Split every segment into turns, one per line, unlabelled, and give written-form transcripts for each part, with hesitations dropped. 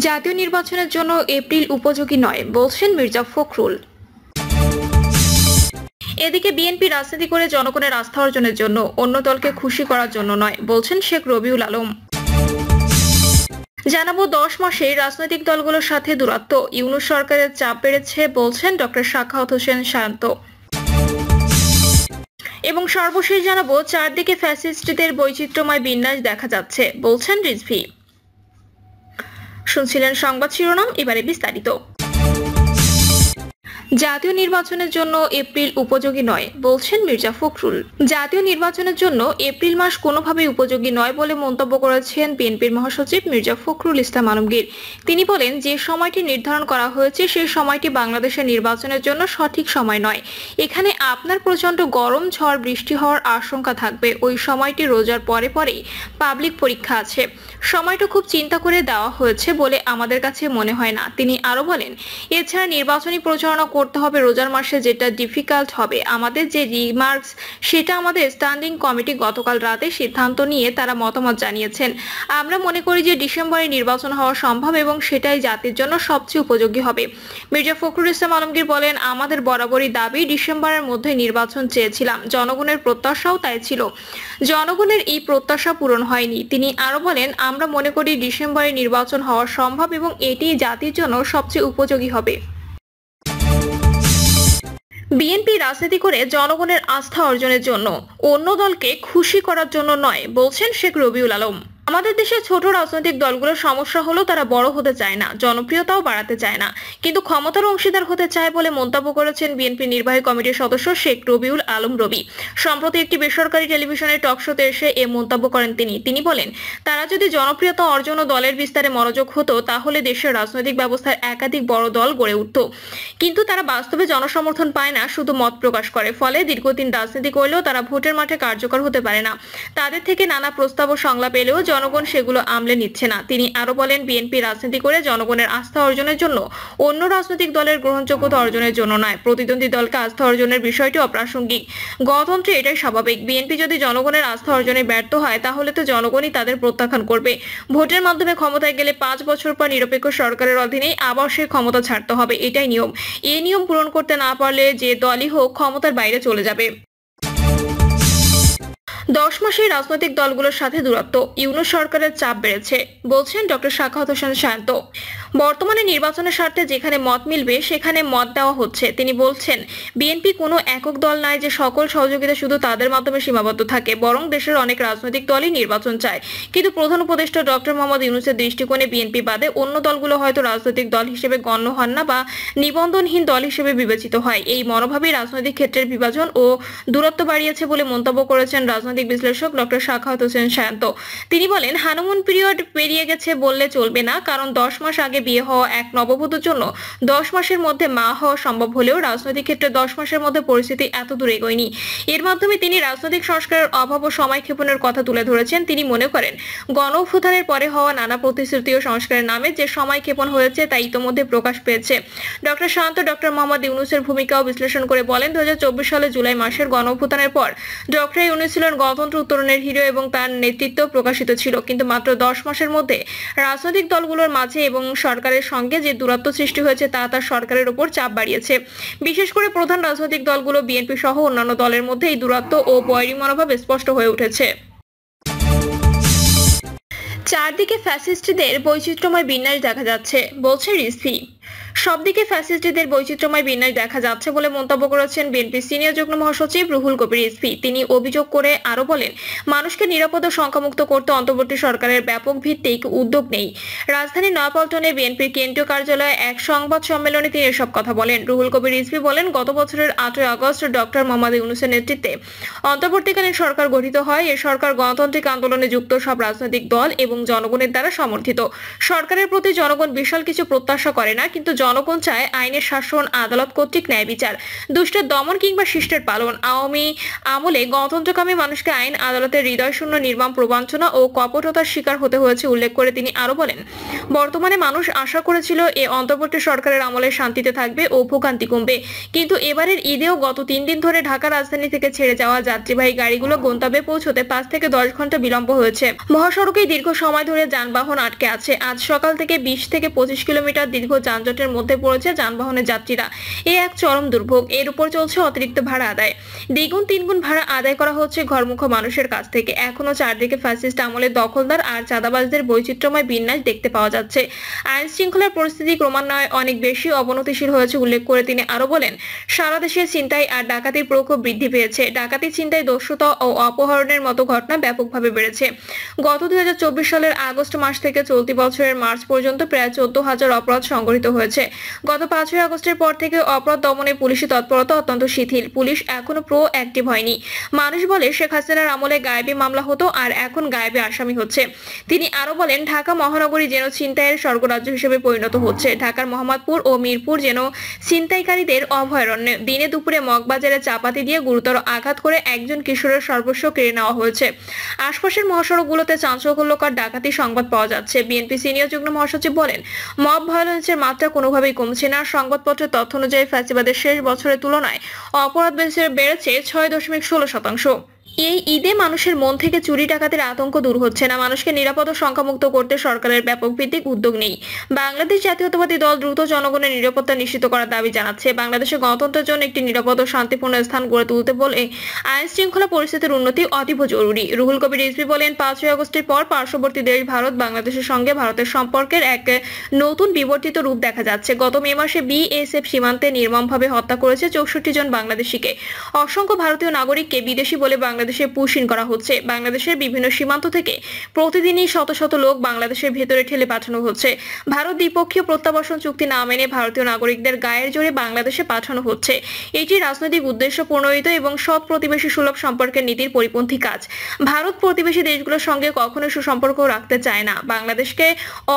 জাতীয় নির্বাচনের জন্য এপ্রিল উপযোগী নয় বলছেন মির্জা ফখরুল। এদিকে বিএনপি রাজনীতি করে জনগণের আস্থা অর্জনের জন্য, অন্য দলকে খুশি করার জন্য নয় বলছেন শেখ রবিউল আলম। জানাবো 10 মাসে রাজনৈতিক দলগুলোর সাথে দূরত্ব, ইউনূস সরকারের চাপ বেড়েছে বলছেন ডক্টর সাখাওয়াত হোসেন শান্ত। এবং সর্বশেষ জানাবো চারদিকে ফ্যাসিস্টদের বৈচিত্র্যময় বিন্যাস দেখা যাচ্ছে বলছেন রিজভী। শুনছিলেন সংবাদ শিরোনাম, এবারে বিস্তারিত। জাতীয় নির্বাচনের জন্য এপ্রিল উপযোগী নয় বলছেন মির্জা ফখরুল। জাতীয় নির্বাচনের জন্য এপ্রিল মাস কোনোভাবেই উপযোগী নয় বলে মন্তব্য করেছেন বিএনপির মহাসচিব মির্জা ফখরুল ইসলাম আলমগীর। তিনি বলেন, যে সময়টি নির্ধারণ করা হয়েছে সেই সময়টি বাংলাদেশের নির্বাচনের জন্য সঠিক সময় নয়। এখানে আপনার প্রচন্ড গরম, ঝড়, বৃষ্টি হওয়ার আশঙ্কা থাকবে। ওই সময়টি রোজার পরে পরেই পাবলিক পরীক্ষা আছে। সময়টা খুব চিন্তা করে দেওয়া হয়েছে বলে আমাদের কাছে মনে হয় না। তিনি আরো বলেন, এছাড়া নির্বাচনী প্রচারণা করতে হবে রোজার মাসে, যেটা ডিফিকাল্ট হবে। আমাদের যে রিমার্কস, সেটা আমাদের স্ট্যান্ডিং কমিটি গতকাল রাতে সিদ্ধান্ত নিয়ে তারা মতামত জানিয়েছেন। আমরা মনে করি যে ডিসেম্বরে নির্বাচন হওয়া সম্ভব এবং সেটাই জাতির জন্য সবচেয়ে উপযোগী হবে। মির্জা ফখরুল ইসলাম আলমগীর বলেন, আমাদের বরাবরই দাবি ডিসেম্বরের মধ্যে নির্বাচন চেয়েছিলাম, জনগণের প্রত্যাশাও তাই ছিল। জনগণের এই প্রত্যাশা পূরণ হয়নি। তিনি আরো বলেন, আমরা মনে করি ডিসেম্বরে নির্বাচন হওয়া সম্ভব এবং এটি জাতির জন্য সবচেয়ে উপযোগী হবে। বিএনপি রাজনীতি করে জনগণের আস্থা অর্জনের জন্য, অন্য দলকে খুশি করার জন্য নয় বলছেন শেখ রবিউল আলম। আমাদের দেশের ছোট রাজনৈতিক দলগুলোর সমস্যা হলো তারা বড় হতে চায় না, জনপ্রিয়তাও বাড়াতে চায় না, কিন্তু ক্ষমতার অংশীদার হতে চায় বলে মন্তব্য করেছেন বিএনপি নির্বাহী কমিটির সদস্য শেখ রবিউল আলম রবি। সম্প্রতি একটি বেসরকারি টেলিভিশনের টক শোতে এসে এ মন্তব্য করেন তিনি বলেন, তারা যদি জনপ্রিয়তা অর্জন ও দলের বিস্তারে মনোযোগ হতো তাহলে দেশের রাজনৈতিক ব্যবস্থার একাধিক বড় দল গড়ে উঠত। কিন্তু তারা বাস্তবে জনসমর্থন পায় না, শুধু মত প্রকাশ করে। ফলে দীর্ঘদিন রাজনীতি করলেও তারা ভোটের মাঠে কার্যকর হতে পারে না। তাদের থেকে নানা প্রস্তাব ও সংলাপ এলেও জনগণ সেগুলো আমলে নিচ্ছে না। তিনি আরো বলেন, বিএনপি রাজনীতি করে জনগণের আস্থা অর্জনের জন্য, অন্য রাজনৈতিক দলের গ্রহণযোগ্যতা অর্জনের জন্য নয়। প্রতিদ্বন্দ্বী দলকে আস্থা অর্জনের বিষয়টি অপ্রাসঙ্গিক। গণতন্ত্রে এটাই স্বাভাবিক। বিএনপি যদি জনগণের আস্থা অর্জনে ব্যর্থ হয় তাহলে তো জনগণই তাদের প্রত্যাখ্যান করবে। ভোটের মাধ্যমে ক্ষমতায় গেলে 5 বছর পর নিরপেক্ষ সরকারের অধীনেই আবার সে ক্ষমতা ছাড়তে হবে, এটাই নিয়ম। এই নিয়ম পূরণ করতে না পারলে যে দলই হোক ক্ষমতার বাইরে চলে যাবে। 10 মাসে রাজনৈতিক দলগুলোর সাথে দূরত্ব, ইউনূস সরকারের চাপ বেড়েছে বলছেন ডক্টর সাখাওয়াত হোসেন শান্ত। বর্তমানে নির্বাচনের স্বার্থে যেখানে মত মিলবে সেখানে মত দেওয়া হচ্ছে। তিনি বলছেন, বিএনপি কোনো একক দল নয় যে সকল সহযোগিতা শুধু তাদের মাধ্যমে সীমাবদ্ধ থাকে, বরং দেশের অনেক রাজনৈতিক দলই নির্বাচন চায়। কিন্তু প্রধান উপদেষ্টা ডক্টর মোহাম্মদ ইউনূসের দৃষ্টিকোণে বিএনপি বাদে অন্য দলগুলো হয়তো রাজনৈতিক দল হিসেবে গণ্য হন না বা নিবন্ধনহীন দল হিসেবে বিবেচিত হয়। এই মনোভাবই রাজনৈতিক ক্ষেত্রের বিভাজন ও দূরত্ব বাড়িয়েছে বলে মন্তব্য করেছেন রাজনৈতিক বিশ্লেষক ডক্টর সাখাওয়াত হোসেন শান্ত। তিনি বলেন, হানিমুন পিরিয়ড পেরিয়ে গেছে বললে চলবে না, কারণ 10 মাস আগে বিয়ে হওয়া এক নববধূর জন্য 10 মাসের মধ্যে মা হওয়া সম্ভব হলেও রাজনৈতিক ক্ষেত্রে 10 মাসের মধ্যে পরিস্থিতি এত দূর এগোয়নি। এর মাধ্যমে তিনি রাজনৈতিক সংস্কারের অভাব ও সময়ক্ষেপণের কথা তুলে ধরেছেন। তিনি মনে করেন, গণ অভ্যুত্থানের পরে হওয়া নানা প্রতিশ্রুতি ও সংস্কারের নামে যে সময়ক্ষেপণ হয়েছে তা ইতোমধ্যে প্রকাশ পেয়েছে। ডক্টর শান্ত ডক্টর মোহাম্মদ ইউনূসের ভূমিকাও বিশ্লেষণ করে বলেন, 2024 সালে জুলাই মাসের গণ অভ্যুত্থানের পর ডক্টর ইউনূস ছিলেন গণতন্ত্র উত্তরণের হিরো এবং তার নেতৃত্ব প্রকাশিত ছিল। কিন্তু মাত্র 10 মাসের মধ্যে রাজনৈতিক দলগুলোর মাঝে এবং সরকারের সঙ্গে যে দূরত্ব সৃষ্টি হয়েছে তা তার সরকারের উপর চাপ বাড়িয়েছে। বিশেষ করে প্রধান রাজনৈতিক দলগুলো বিএনপি সহ অন্যান্য দলের মধ্যে এই দূরত্ব ও বৈরী মনোভাব স্পষ্ট হয়ে উঠেছে। চারদিকে ফ্যাসিস্টদের বৈচিত্র্যময় বিন্যাস দেখা যাচ্ছে বলছে রিজভী। সবদিকে ফ্যাসিস্টদের বৈচিত্র্যময় বিন্যাস দেখা যাচ্ছে বলে মন্তব্য করেছেন বিএনপি সিনিয়র যুগ্ম মহাসচিব রুহুল কবির রিজভী। তিনি অভিযোগ করে আরো বলেন, মানুষকে নিরাপদ ও সংখ্যামুক্ত করতে অন্তর্বর্তী সরকারের ব্যাপক ভিত্তিক উদ্যোগ নেই। রাজধানীর নয়াপল্টনে বিএনপির কেন্দ্রীয় কার্যালয়ে এক সংবাদ সম্মেলনে তিনি এসব কথা বলেন। রুহুল কবির রিজভী বলেন, গত বছরের 8 আগস্ট ডক্টর মোহাম্মদ ইউনূসের নেতৃত্বে অন্তর্বর্তীকালীন সরকার গঠিত হয়। এই সরকার গণতান্ত্রিক আন্দোলনে যুক্ত সব রাজনৈতিক দল এবং জনগণের দ্বারা সমর্থিত। সরকারের প্রতি জনগণ বিশাল কিছু প্রত্যাশা করে না, কিন্তু জনগণ চায় আইনের শাসন, আদালত কর্তৃক ন্যায় বিচার, দুষ্টের দমন কিংবা শিষ্টের পালন। আওয়ামী আমলে গণতন্ত্রকামী মানুষকে আইন আদালতের হৃদয়শূন্য নির্মম প্রবঞ্চনা ও কপটতার শিকার হতে হয়েছে উল্লেখ করে তিনি আরো বলেন, বর্তমানে মানুষ আশা করেছিল এ অন্তর্বর্তী সরকারের আমলে শান্তিতে থাকবে ও ভোগান্তি কমবে, কিন্তু এবারের ঈদেও গত 3 দিন ধরে ঢাকা রাজধানী থেকে ছেড়ে যাওয়া যাত্রীবাহী গাড়িগুলো গন্তব্যে পৌঁছতে 5 থেকে 10 ঘন্টা বিলম্ব হয়েছে। মহাসড়কে দীর্ঘ সময় ধরে যানবাহন আটকে আছে। আজ সকাল থেকে 20 থেকে 25 কিলোমিটার দীর্ঘ যানজটের মধ্যে পড়েছে যানবাহনের যাত্রীরা। এ এক চরম দুর্ভোগ। এর উপর চলছে অতিরিক্ত ভাড়া আদায়। দ্বিগুণ তিনগুণ ভাড়া আদায় করা হচ্ছে ঘরমুখ মানুষের কাছ থেকে। এখনো চারদিকে ফ্যাসিস্ট আমলের দখলদার আর চাঁদাবাজদের বৈচিত্র্যময় বিন্যাস দেখতে পাওয়া যাচ্ছে। আইন শৃঙ্খলার পরিস্থিতি ক্রমান্বয়ে অনেক বেশি অবনতিশীল হয়েছে উল্লেখ করে তিনি আরো বলেন, সারা দেশে ছিনতাই আর ডাকাতির প্রকোপ বৃদ্ধি পেয়েছে। ডাকাতি, ছিনতাই, দস্যুতা ও অপহরণের মতো ঘটনা ব্যাপকভাবে বেড়েছে। গত 2024 সালের আগস্ট মাস থেকে চলতি বছরের মার্চ পর্যন্ত প্রায় 14,000 অপরাধ সংঘটিত হয়েছে। গত 5ই আগস্টের পর থেকে অপরাধ দমনে পুলিশি তৎপরতা অত্যন্ত শিথিল। পুলিশ এখনো অ্যাক্টিভ হয়নি। মানুষ বলে শেখ হাসিনার আমলে গায়েবী মামলা হতো, আর এখন গায়েবী আসামি হচ্ছে। তিনি আরো বলেন, ঢাকা মহানগরী যেন ছিনতাইয়ের স্বর্গরাজ্য হিসেবে পরিণত হচ্ছে। ঢাকার মোহাম্মদপুর ও মিরপুর যেন ছিনতাইকারীদের অভয়ারণ্য। দিনে দুপুরে মগবাজারে চাপাতি দিয়ে গুরুতর আঘাত করে একজন কিশোরের সর্বস্ব কেড়ে নেওয়া হয়েছে। আশপাশের মহাসড়কগুলোতে চাঞ্চল্যকর ডাকাতি সংবাদ পাওয়া যাচ্ছে। বিএনপি সিনিয়র যুগ্ম মহাসচিব বলেন, মব ভায়োলেন্সের মাত্রা কোনোভাবেই কমছে না। সংবাদপত্রের তথ্য অনুযায়ী ফ্যাসিবাদের শেষ বছরের তুলনায় অপরাধ বেড়েছে 6.16%। এই ঈদে মানুষের মন থেকে চুরি ডাকাতির আতঙ্ক দূর হচ্ছে না। মানুষকে নিরাপদ ও সংখ্যামুক্ত করতে সরকারের ব্যাপক ভিত্তিক উদ্যোগ নেই। বাংলাদেশ জাতীয়তাবাদী দল দ্রুত জনগণের নিরাপত্তা নিশ্চিত করার দাবি জানাচ্ছে। বাংলাদেশের গণতন্ত্রের জন্য একটি নিরাপদ ও শান্তিপূর্ণ স্থান গড়ে তুলতে বলে আইন শৃঙ্খলা পরিস্থিতির উন্নতি অতীব জরুরি। রুহুল কবির রিজভী বলেন, 5ই আগস্টের পর পার্শ্ববর্তী দেশ ভারত বাংলাদেশের সঙ্গে ভারতের সম্পর্কের এক নতুন বিবর্তিত রূপ দেখা যাচ্ছে। গত মে মাসে বিএসএফ সীমান্তে নির্মমভাবে হত্যা করেছে 64 জন বাংলাদেশিকে। অসংখ্য ভারতীয় নাগরিককে বিদেশি বলে বাংলাদেশে পুশিং করা হচ্ছে। বাংলাদেশের বিভিন্ন সীমান্ত থেকে প্রতিদিনই শত শত লোক বাংলাদেশের ভেতরে ঠেলে পাঠানো হচ্ছে। ভারত দ্বিপক্ষীয় প্রত্যাবাসন চুক্তি না মেনে ভারতীয় নাগরিকদের গায়ের জোরে বাংলাদেশে পাঠানো হচ্ছে। এটি রাজনৈতিক উদ্দেশ্য প্রণোদিত এবং সৎ প্রতিবেশী সুলভ সম্পর্কের নীতির পরিপন্থী কাজ। ভারত প্রতিবেশী দেশগুলোর সঙ্গে কখনো সুসম্পর্ক রাখতে চায় না। বাংলাদেশকে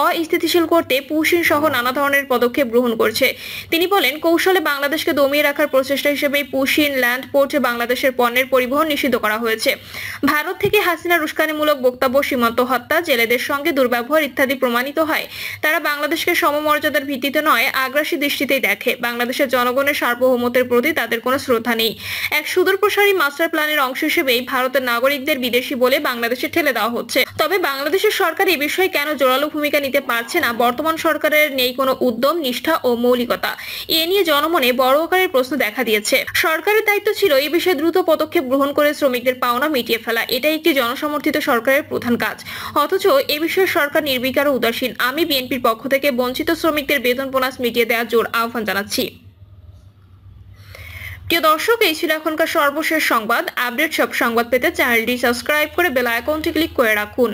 অস্থিতিশীল করতে পুশিং সহ নানা ধরনের পদক্ষেপ গ্রহণ করছে। তিনি বলেন, কৌশলে বাংলাদেশকে দমিয়ে রাখার প্রচেষ্টা হিসেবে পুশিং ল্যান্ড পোর্টে বাংলাদেশের পণ্যের পরিবহন নিষিদ্ধ করা হয়েছে। ভারত থেকে হাসিনার উস্কানিমূলক বক্তব্য, সীমান্ত হত্যা, জেলেদের সঙ্গে দুর্ব্যবহার ইত্যাদি প্রমাণিত হয়। তারা বাংলাদেশকে সমমর্যাদার ভিত্তিতে নয়, আগ্রাসী দৃষ্টিতেই দেখে। বাংলাদেশের জনগণের সার্বভৌমত্বের প্রতি তাদের কোনো শ্রদ্ধা নেই। এক সুদূরপ্রসারী মাস্টার প্ল্যানের অংশ হিসেবেই ভারতের নাগরিকদের বিদেশি বলে বাংলাদেশে ঠেলে দেওয়া হচ্ছে। তবে বাংলাদেশের সরকার এই বিষয়ে কেন জোরালো ভূমিকা নিতে পারছে না? বর্তমান সরকারের নেই কোনো উদ্যম, নিষ্ঠা ও মৌলিকতা। এ নিয়ে জনমনে বড় আকারের প্রশ্ন দেখা দিয়েছে। সরকারের দায়িত্ব ছিল এই বিষয়ে দ্রুত পদক্ষেপ গ্রহণ করে শ্রমিকদের পাওনা মিটিয়ে ফেলা। এটাই একটি জনসমর্থিত সরকারের প্রধান কাজ। অথচ এ বিষয়ে সরকার নির্বিকার ও উদাসীন। আমি বিএনপির পক্ষ থেকে বঞ্চিত শ্রমিকদের বেতন বোনাস মিটিয়ে দেওয়ার জোর আহ্বান জানাচ্ছি। প্রিয় দর্শক, এই ছিল এখনকার সর্বশেষ সংবাদ। আপডেট সব সংবাদ পেতে চ্যানেলটি সাবস্ক্রাইব করে বেল আইকনটি ক্লিক করে রাখুন।